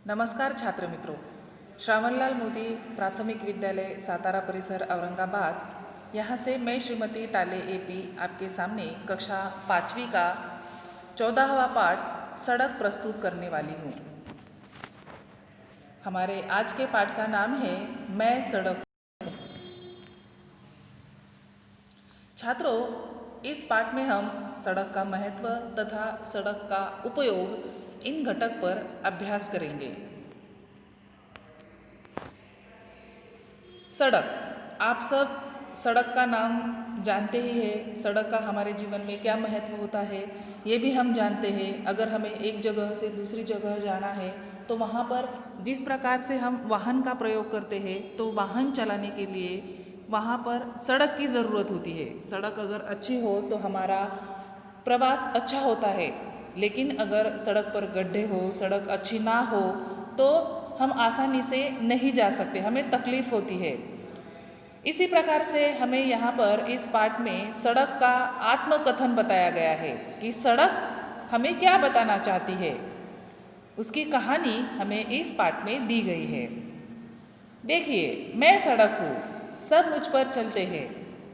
नमस्कार छात्र मित्रों। श्रावणलाल मोदी प्राथमिक विद्यालय सातारा परिसर औरंगाबाद, यहाँ से मैं श्रीमती टाले एपी आपके सामने कक्षा 5वीं का 14वां पाठ सड़क प्रस्तुत करने वाली हूँ। हमारे आज के पाठ का नाम है मैं सड़क। छात्रों, इस पाठ में हम सड़क का महत्व तथा सड़क का उपयोग इन घटक पर अभ्यास करेंगे। सड़क, आप सब सड़क का नाम जानते ही है। सड़क का हमारे जीवन में क्या महत्व होता है ये भी हम जानते हैं। अगर हमें एक जगह से दूसरी जगह जाना है तो वहाँ पर जिस प्रकार से हम वाहन का प्रयोग करते हैं तो वाहन चलाने के लिए वहाँ पर सड़क की ज़रूरत होती है। सड़क अगर अच्छी हो तो हमारा प्रवास अच्छा होता है, लेकिन अगर सड़क पर गड्ढे हो, सड़क अच्छी ना हो तो हम आसानी से नहीं जा सकते, हमें तकलीफ़ होती है। इसी प्रकार से हमें यहाँ पर इस पाठ में सड़क का आत्मकथन बताया गया है कि सड़क हमें क्या बताना चाहती है। उसकी कहानी हमें इस पाठ में दी गई है। देखिए, मैं सड़क हूँ, सब मुझ पर चलते हैं।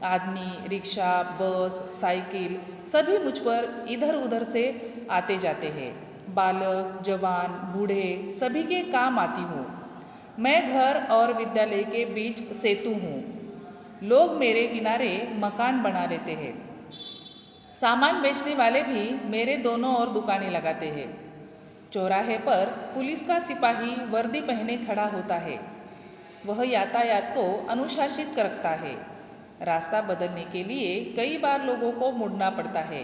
आदमी, रिक्शा, बस, साइकिल सभी मुझ पर इधर उधर से आते जाते हैं। बालक, जवान, बूढ़े सभी के काम आती हूँ। मैं घर और विद्यालय के बीच सेतु हूँ। लोग मेरे किनारे मकान बना लेते हैं। सामान बेचने वाले भी मेरे दोनों ओर दुकानें लगाते हैं। चौराहे पर पुलिस का सिपाही वर्दी पहने खड़ा होता है। वह यातायात को अनुशासित रखता है। रास्ता बदलने के लिए कई बार लोगों को मुड़ना पड़ता है,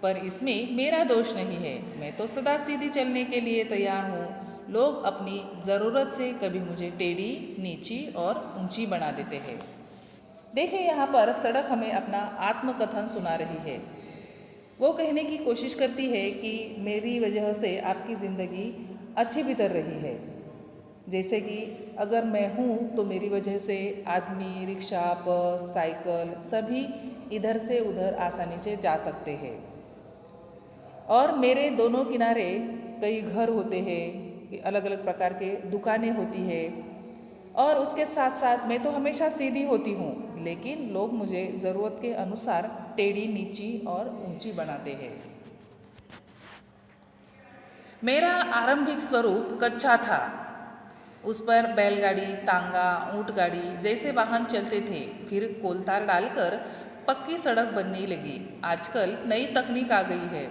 पर इसमें मेरा दोष नहीं है। मैं तो सदा सीधी चलने के लिए तैयार हूँ। लोग अपनी ज़रूरत से कभी मुझे टेढ़ी, नीची और ऊंची बना देते हैं। देखिए, यहाँ पर सड़क हमें अपना आत्मकथन सुना रही है। वो कहने की कोशिश करती है कि मेरी वजह से आपकी ज़िंदगी अच्छी बीत रही है। जैसे कि अगर मैं हूँ तो मेरी वजह से आदमी, रिक्शा, बस, साइकिल सभी इधर से उधर आसानी से जा सकते हैं। और मेरे दोनों किनारे कई घर होते हैं, अलग अलग प्रकार के दुकानें होती है। और उसके साथ साथ मैं तो हमेशा सीधी होती हूँ, लेकिन लोग मुझे ज़रूरत के अनुसार टेढ़ी, नीची और ऊंची बनाते हैं। मेरा आरंभिक स्वरूप कच्चा था। उस पर बैलगाड़ी, तांगा, ऊंट गाड़ी जैसे वाहन चलते थे। फिर कोलतार डालकर पक्की सड़क बनने लगी। आजकल नई तकनीक आ गई है।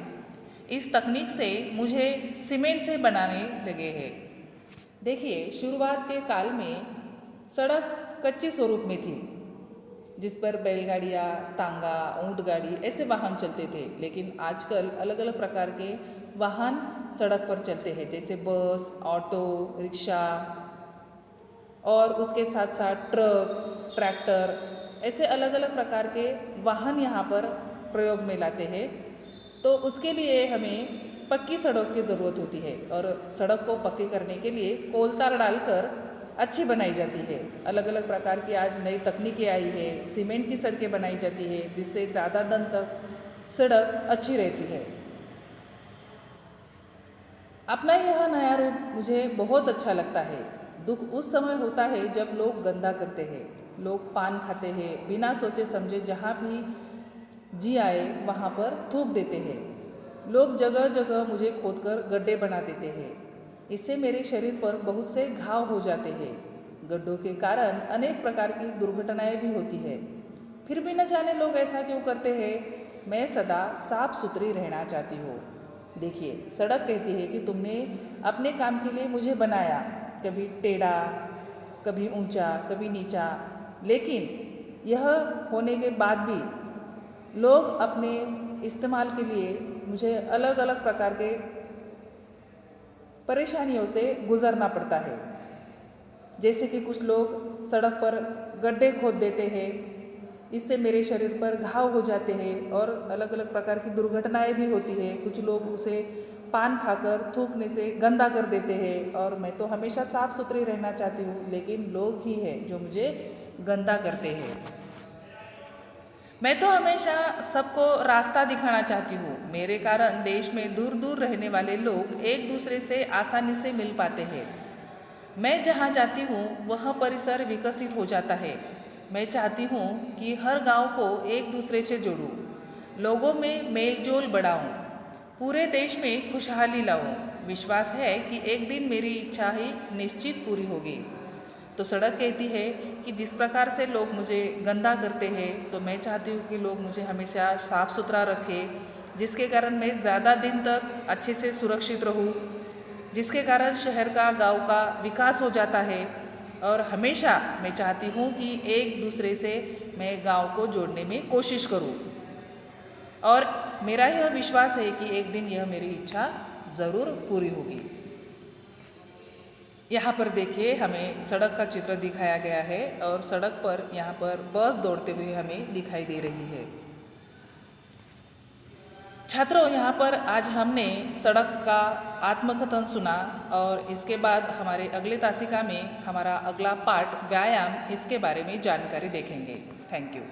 इस तकनीक से मुझे सीमेंट से बनाने लगे हैं। देखिए, शुरुआत के काल में सड़क कच्चे स्वरूप में थी, जिस पर बैलगाड़ियाँ, तांगा, ऊंट गाड़ी ऐसे वाहन चलते थे। लेकिन आजकल अलग अलग प्रकार के वाहन सड़क पर चलते हैं, जैसे बस, ऑटो, रिक्शा और उसके साथ साथ ट्रक, ट्रैक्टर ऐसे अलग अलग प्रकार के वाहन यहाँ पर प्रयोग में लाते हैं। तो उसके लिए हमें पक्की सड़क की ज़रूरत होती है, और सड़क को पक्की करने के लिए कोलतार डालकर अच्छी बनाई जाती है। अलग अलग प्रकार की आज नई तकनीकें आई है। सीमेंट की सड़कें बनाई जाती है, जिससे ज़्यादा दिन तक सड़क अच्छी रहती है। अपना यह नया रूप मुझे बहुत अच्छा लगता है। दुख उस समय होता है जब लोग गंदा करते हैं। लोग पान खाते हैं, बिना सोचे समझे जहाँ भी जी आए वहाँ पर थूक देते हैं। लोग जगह जगह मुझे खोदकर गड्ढे बना देते हैं। इससे मेरे शरीर पर बहुत से घाव हो जाते हैं। गड्ढों के कारण अनेक प्रकार की दुर्घटनाएं भी होती है। फिर भी न जाने लोग ऐसा क्यों करते हैं। मैं सदा साफ सुथरी रहना चाहती हूँ। देखिए, सड़क कहती है कि तुमने अपने काम के लिए मुझे बनाया, कभी टेढ़ा, कभी ऊंचा, कभी नीचा, लेकिन यह होने के बाद भी लोग अपने इस्तेमाल के लिए मुझे अलग अलग प्रकार के परेशानियों से गुजरना पड़ता है। जैसे कि कुछ लोग सड़क पर गड्ढे खोद देते हैं, इससे मेरे शरीर पर घाव हो जाते हैं और अलग अलग प्रकार की दुर्घटनाएं भी होती है। कुछ लोग उसे पान खाकर थूकने से गंदा कर देते हैं, और मैं तो हमेशा साफ सुथरी रहना चाहती हूँ, लेकिन लोग ही हैं जो मुझे गंदा करते हैं। मैं तो हमेशा सबको रास्ता दिखाना चाहती हूँ। मेरे कारण देश में दूर दूर रहने वाले लोग एक दूसरे से आसानी से मिल पाते हैं। मैं जहाँ जाती हूँ वह परिसर विकसित हो जाता है। मैं चाहती हूँ कि हर गांव को एक दूसरे से जोड़ूं, लोगों में मेलजोल बढ़ाऊं, पूरे देश में खुशहाली लाऊं। विश्वास है कि एक दिन मेरी इच्छा ही निश्चित पूरी होगी। तो सड़क कहती है कि जिस प्रकार से लोग मुझे गंदा करते हैं, तो मैं चाहती हूँ कि लोग मुझे हमेशा साफ़ सुथरा रखें, जिसके कारण मैं ज़्यादा दिन तक अच्छे से सुरक्षित रहूँ, जिसके कारण शहर का गांव का विकास हो जाता है। और हमेशा मैं चाहती हूँ कि एक दूसरे से मैं गांव को जोड़ने में कोशिश करूँ। और मेरा यह विश्वास है कि एक दिन यह मेरी इच्छा ज़रूर पूरी होगी। यहाँ पर देखिए हमें सड़क का चित्र दिखाया गया है और सड़क पर यहाँ पर बस दौड़ते हुए हमें दिखाई दे रही है। छात्रों, यहाँ पर आज हमने सड़क का आत्मकथन सुना और इसके बाद हमारे अगले तासिका में हमारा अगला पाठ व्यायाम, इसके बारे में जानकारी देखेंगे। Thank you.